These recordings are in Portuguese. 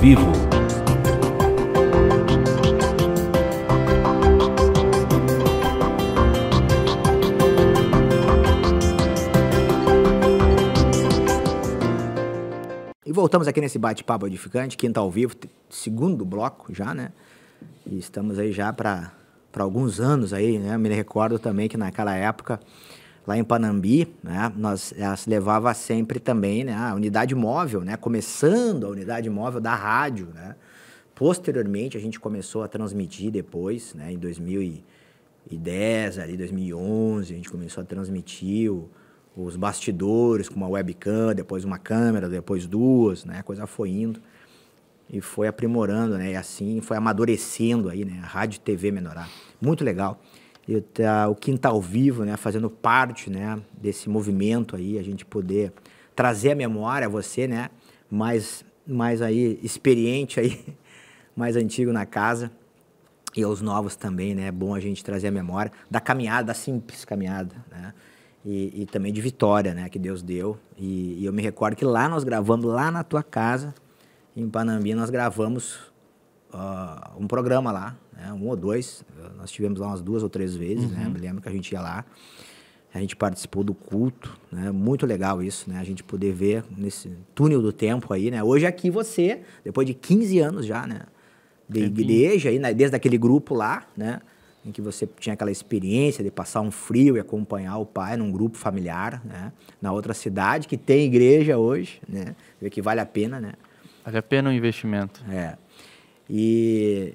vivo. E voltamos aqui nesse bate-papo edificante, quinta ao vivo, segundo bloco já, né? E estamos aí já para alguns anos aí, né? Eu me recordo também que naquela época, lá em Panambi, né? Nós levava sempre também, né? A unidade móvel, né? Começando a unidade móvel da rádio, né? Posteriormente, a gente começou a transmitir depois, né? Em 2010, ali 2011, a gente começou a transmitir os bastidores com uma webcam, depois uma câmera, depois duas, né? A coisa foi indo e foi aprimorando, né? E assim foi amadurecendo aí, né? A Rádio TV Menorá. Muito legal. E o Quinta ao Vivo, né? Fazendo parte, né? Desse movimento aí, a gente poder trazer a memória a você, né? Mais aí, experiente aí, mais antigo na casa. E aos novos também, né? É bom a gente trazer a memória da caminhada, da simples caminhada, né? E também de vitória, né, que Deus deu. E eu me recordo que lá nós gravamos, lá na tua casa, em Panambi, nós gravamos um programa lá, né, 1 ou 2. Nós tivemos lá umas 2 ou 3 vezes, né, me lembro que a gente ia lá. A gente participou do culto, né, muito legal isso, né, a gente poder ver nesse túnel do tempo aí, né. Hoje aqui você, depois de 15 anos já, né, de igreja, aí, né, desde aquele grupo lá, né, em que você tinha aquela experiência de passar um frio e acompanhar o pai num grupo familiar, né? Na outra cidade, que tem igreja hoje, né? Vê que vale a pena, né? Vale a pena o investimento. É. E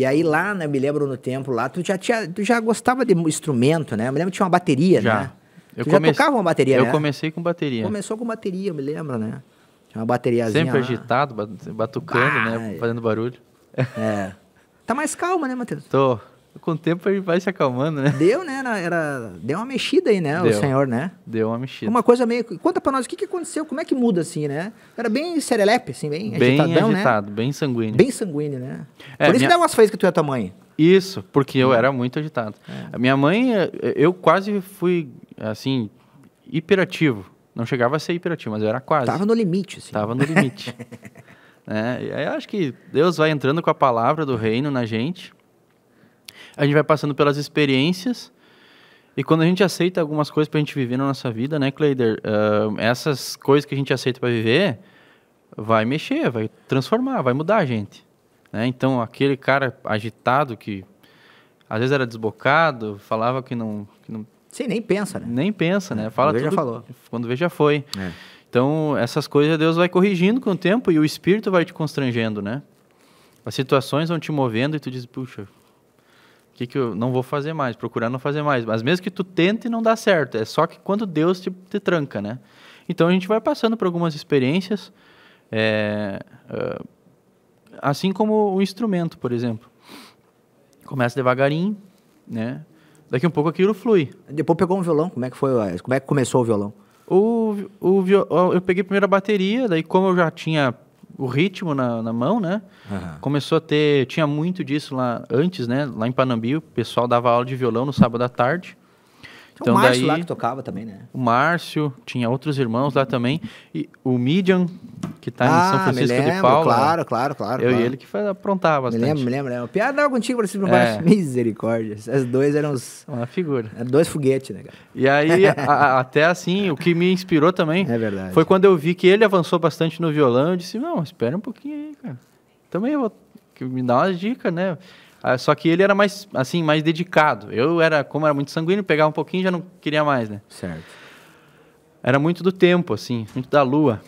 aí lá, né, me lembro no tempo lá, tu já gostava de instrumento, né? Eu me lembro que tinha uma bateria, já. Né? Tu já tocava uma bateria, né? Eu comecei com bateria. Começou com bateria, eu me lembro, né? Tinha uma bateriazinha sempre lá. Agitado, batucando, né? Fazendo barulho. É. Tá mais calma, né, Matheus? Tô. Com o tempo ele vai se acalmando, né? Deu, né? Deu uma mexida aí, né? Deu. O senhor, né? Deu uma mexida. Uma coisa meio... Conta pra nós, o que aconteceu? Como é que muda assim, né? Era bem serelepe, assim, bem agitadão, agitado, né? bem sanguíneo. Bem sanguíneo, né? Por isso que dá umas faíscas tu e a tua mãe. Isso, porque eu era muito agitado. A minha mãe, eu quase fui, assim, hiperativo. Não chegava a ser hiperativo, mas eu era quase. Tava no limite, assim. Tava no limite. E aí eu acho que Deus vai entrando com a palavra do reino na gente. A gente vai passando pelas experiências e quando a gente aceita algumas coisas para a gente viver na nossa vida, né, Cleider? Essas coisas que a gente aceita para viver vai mexer, vai transformar, vai mudar a gente. Né? Então, aquele cara agitado que às vezes era desbocado, falava que não... Sim, nem pensa, né? Nem pensa, né? Fala quando vê, tudo, já falou. Quando vê, já foi. Então, essas coisas Deus vai corrigindo com o tempo e o Espírito vai te constrangendo, né? As situações vão te movendo e tu diz, puxa... O que eu não vou fazer mais? Procurar não fazer mais. Mas mesmo que tu tente, não dá certo. É só que quando Deus te tranca, né? Então, a gente vai passando por algumas experiências, assim como o instrumento, por exemplo. Começa devagarinho, né? Daqui um pouco aquilo flui. Depois pegou um violão. Como é que foi? Como é que começou o violão? Eu peguei primeiro a bateria, daí como eu já tinha... o ritmo na mão, né? Começou a ter... Tinha muito disso lá antes, né? Lá em Panambi, o pessoal dava aula de violão no sábado à tarde. Então, o Márcio lá que tocava também, né? O Márcio, tinha outros irmãos lá também. E o Midian, que está em São Francisco de Paula. Claro. Eu e ele que aprontava bastante. Me lembro. Piada contigo para cima do Márcio. Misericórdia. Esses dois eram uma figura. Eram 2 foguetes, né, cara? E aí, até assim, o que me inspirou também... É verdade. Foi quando eu vi que ele avançou bastante no violão. Eu disse, não, espera um pouquinho aí, cara. Também eu vou me dar umas dicas, né? Só que ele era mais, assim, mais dedicado. Como era muito sanguíneo, pegava um pouquinho e já não queria mais, né? Certo. Era muito do tempo, assim, muito da lua.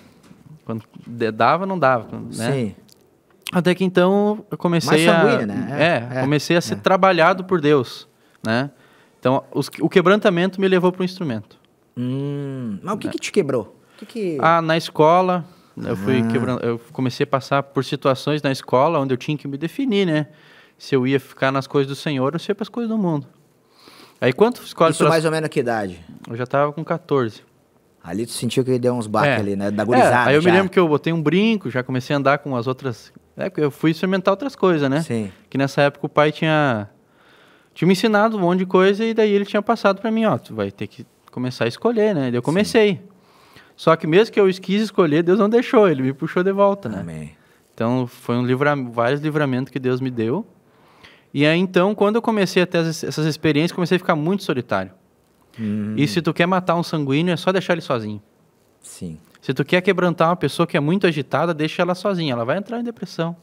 Quando dava, não dava, né? Sim. Até que então eu comecei mais sanguíneo, né? Comecei a ser trabalhado por Deus, né? Então, o quebrantamento me levou para o instrumento. Mas o que te quebrou? Na escola, eu comecei a passar por situações na escola onde eu tinha que me definir, né? Se eu ia ficar nas coisas do Senhor ou se ia para as coisas do mundo. Aí quanto escolhe... Isso mais ou menos que idade? Eu já estava com 14. Ali tu sentiu que deu uns baques ali, né? Da gurizada. Aí eu me lembro que eu botei um brinco, já comecei a andar com as outras... porque eu fui experimentar outras coisas, né? Sim. Que nessa época o pai tinha me ensinado um monte de coisa e daí ele tinha passado para mim, tu vai ter que começar a escolher, né? E eu comecei. Sim. Só que mesmo que eu quis escolher, Deus não deixou, ele me puxou de volta, né? Amém. Então, foi vários livramentos que Deus me deu. E aí, então, quando eu comecei a ter essas experiências, comecei a ficar muito solitário. E se tu quer matar um sanguíneo, é só deixar ele sozinho. Sim. Se tu quer quebrantar uma pessoa que é muito agitada, deixa ela sozinha, ela vai entrar em depressão.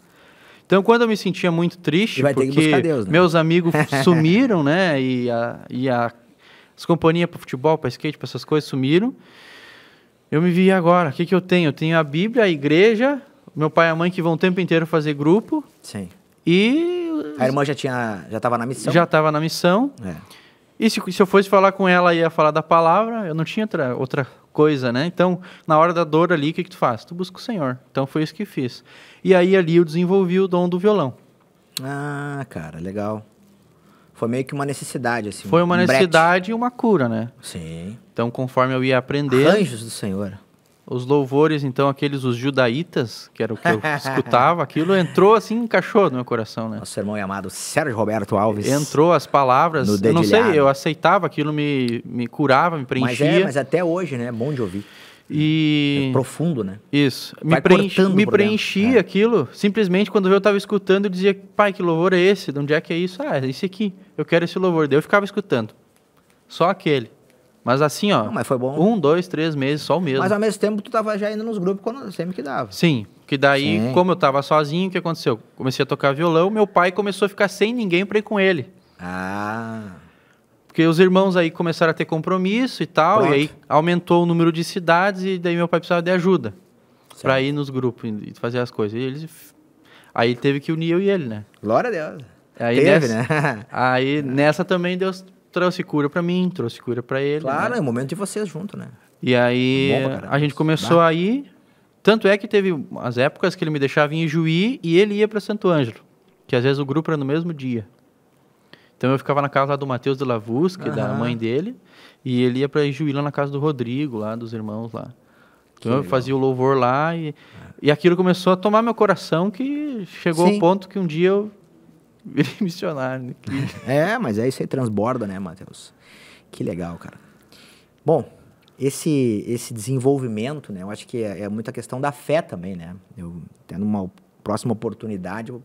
Então, quando eu me sentia muito triste, porque Deus, né? meus amigos sumiram, né? As companhias para futebol, para skate, para essas coisas sumiram, eu me vi agora. O que eu tenho? Eu tenho a Bíblia, a igreja, meu pai e a mãe que vão o tempo inteiro fazer grupo. Sim. E a irmã já estava na missão? Já estava na missão. É. E se eu fosse falar com ela, ia falar da palavra, eu não tinha outra coisa, né? Então, na hora da dor ali, o que tu faz? Tu busca o Senhor. Então, foi isso que fiz. E aí, ali, eu desenvolvi o dom do violão. Ah, cara, legal. Foi meio que uma necessidade, assim. Foi uma necessidade e uma cura, né? Sim. Então, conforme eu ia aprender... Arranjos do Senhor. Os louvores, então, os judaítas, que era o que eu escutava, aquilo entrou assim, encaixou no meu coração, né? Nosso irmão amado Sérgio Roberto Alves. Entrou as palavras, eu não sei, eu aceitava, aquilo me curava, me preenchia. Mas até hoje, né? É bom de ouvir. E... É profundo, né? Isso. Me preenchia aquilo. Simplesmente, quando eu estava escutando, eu dizia, pai, que louvor é esse? De onde é que é isso? Ah, é esse aqui. Eu quero esse louvor. Daí eu ficava escutando. Só aquele. Mas assim, ó, mas foi bom. 1, 2, 3 meses, só o mesmo. Mas ao mesmo tempo tu tava já indo nos grupos sempre que dava. Sim, que daí, como eu tava sozinho, o que aconteceu? Comecei a tocar violão, meu pai começou a ficar sem ninguém para ir com ele. Ah. Porque os irmãos aí começaram a ter compromisso e tal, Pronto. E aí aumentou o número de cidades e daí meu pai precisava de ajuda para ir nos grupos e fazer as coisas. Aí teve que unir eu e ele, né? Glória a Deus. Aí né? Aí nessa também Deus trouxe cura para mim, trouxe cura para ele. Claro, né? É o momento de vocês juntos, né? E aí a gente começou a ir, tanto é que teve as épocas que ele me deixava em Ijuí e ele ia para Santo Ângelo, que às vezes o grupo era no mesmo dia. Então eu ficava na casa lá do Matheus de Lavusca, da mãe dele, e ele ia para Ijuí lá na casa do Rodrigo, lá dos irmãos lá. Então eu fazia o louvor lá e aquilo começou a tomar meu coração, que chegou ao ponto que um dia eu virei missionário. Mas aí você transborda, né, Matheus? Que legal, cara. Bom, esse desenvolvimento, né, eu acho que é muita questão da fé também, né? Eu, tendo uma próxima oportunidade, eu vou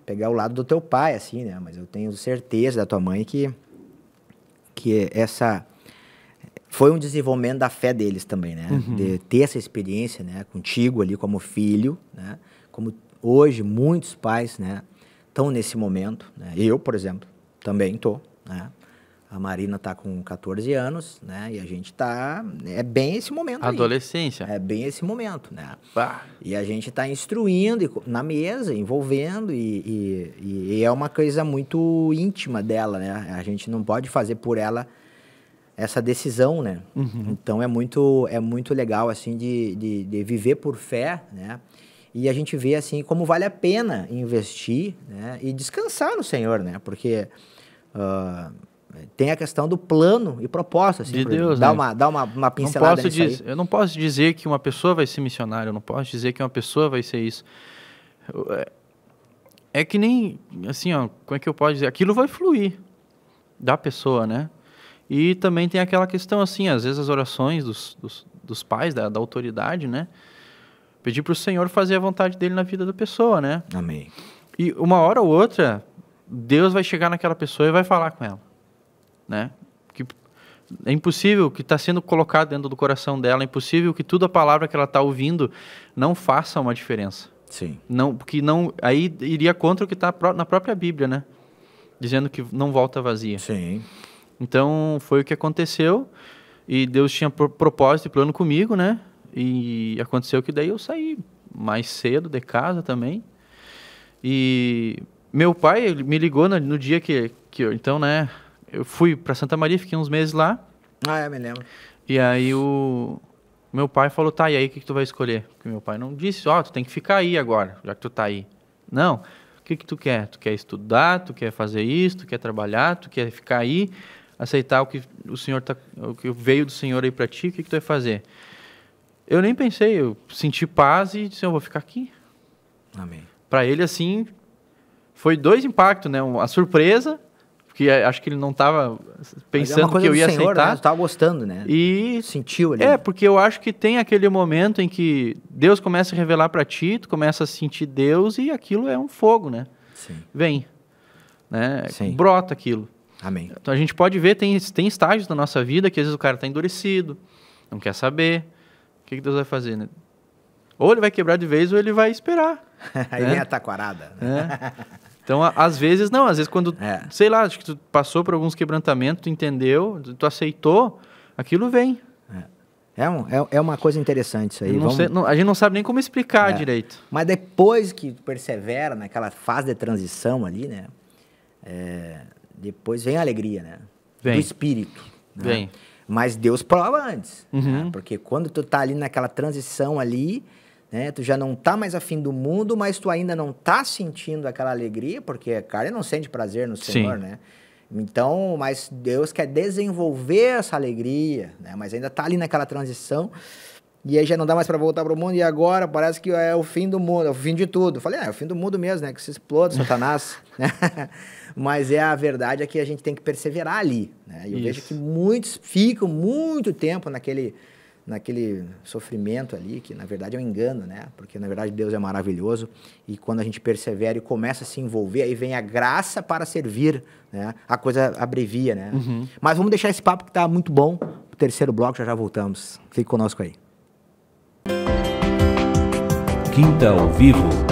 pegar o lado do teu pai, assim, né? Mas eu tenho certeza da tua mãe que essa foi um desenvolvimento da fé deles também, né? De ter essa experiência, né, contigo ali como filho, né? Como hoje muitos pais, né, estão nesse momento, né? Eu, por exemplo, também estou, né? A Marina está com 14 anos, né? E a gente está... É bem esse momento aí. Adolescência. É bem esse momento, né? Bah. E a gente está instruindo na mesa, envolvendo, e é uma coisa muito íntima dela, né? A gente não pode fazer por ela essa decisão, né? Então é muito legal, assim, de viver por fé, né? E a gente vê, assim, como vale a pena investir, né? E descansar no Senhor, né? Porque tem a questão do plano e propósito, assim, de Deus, dá né? uma pincelada nisso aí. Eu não posso dizer que uma pessoa vai ser missionária, eu não posso dizer que uma pessoa vai ser isso. É que nem, assim, ó, como é que eu posso dizer? Aquilo vai fluir da pessoa, né? E também tem aquela questão, assim, às vezes as orações dos pais, da autoridade, né? Pedir para o Senhor fazer a vontade dele na vida da pessoa, né? Amém. E uma hora ou outra, Deus vai chegar naquela pessoa e vai falar com ela, né? Que é impossível o que está sendo colocado dentro do coração dela, é impossível que toda a palavra que ela está ouvindo não faça uma diferença. Sim. Não, porque não, aí iria contra o que está na própria Bíblia, né? Dizendo que não volta vazia. Sim. Então, foi o que aconteceu, e Deus tinha propósito e plano comigo, né? E aconteceu que daí eu saí mais cedo de casa também. E meu pai me ligou no dia que eu, então, né? Eu fui para Santa Maria, fiquei uns meses lá. Me lembro. E aí o meu pai falou, tá, e aí o que tu vai escolher? Porque meu pai não disse, tu tem que ficar aí agora, já que tu tá aí. Não, o que tu quer? Tu quer estudar, tu quer fazer isso, tu quer trabalhar, tu quer ficar aí, aceitar o que o Senhor o que veio do Senhor aí para ti, o que tu vai fazer? Eu nem pensei, eu senti paz e disse, eu vou ficar aqui. Amém. Para ele, assim, foi 2 impactos, né? A surpresa, Porque acho que ele não estava pensando que eu ia Senhor, aceitar. Né? Tu estava gostando, né? E sentiu ali. porque eu acho que tem aquele momento em que Deus começa a revelar para ti, tu começa a sentir Deus e aquilo é um fogo, né? Sim. Vem, né? Sim. Brota aquilo. Amém. Então a gente pode ver, tem estágios da nossa vida que às vezes o cara está endurecido, não quer saber. O que Deus vai fazer, né? Ou ele vai quebrar de vez ou ele vai esperar. Aí vem a taquarada. Né? Então, às vezes quando, sei lá, acho que tu passou por alguns quebrantamentos, tu entendeu, tu aceitou, aquilo vem. É uma coisa interessante isso aí. A gente não sabe nem como explicar direito. Mas depois que tu persevera naquela fase de transição ali, né? Depois vem a alegria, né? Vem. Do espírito. Né? Vem. Mas Deus prova antes. Uhum. Né? Porque quando tu tá ali naquela transição ali, né? Tu já não tá mais afim do mundo, mas tu ainda não tá sentindo aquela alegria, porque a carne não sente prazer no Senhor, Sim. né? Então, mas Deus quer desenvolver essa alegria, né? Mas ainda tá ali naquela transição, e aí já não dá mais para voltar pro mundo, e agora parece que é o fim do mundo, é o fim de tudo. Eu falei, é o fim do mundo mesmo, né? Que se exploda, Satanás, né? Mas a verdade é que a gente tem que perseverar ali, né? E eu vejo que muitos ficam muito tempo naquele sofrimento ali, que na verdade é um engano, né? Porque na verdade Deus é maravilhoso e quando a gente persevera e começa a se envolver, aí vem a graça para servir, né? A coisa abrevia, né? Uhum. Mas vamos deixar esse papo que tá muito bom. O terceiro bloco, já voltamos. Fique conosco aí. Quinta ao Vivo.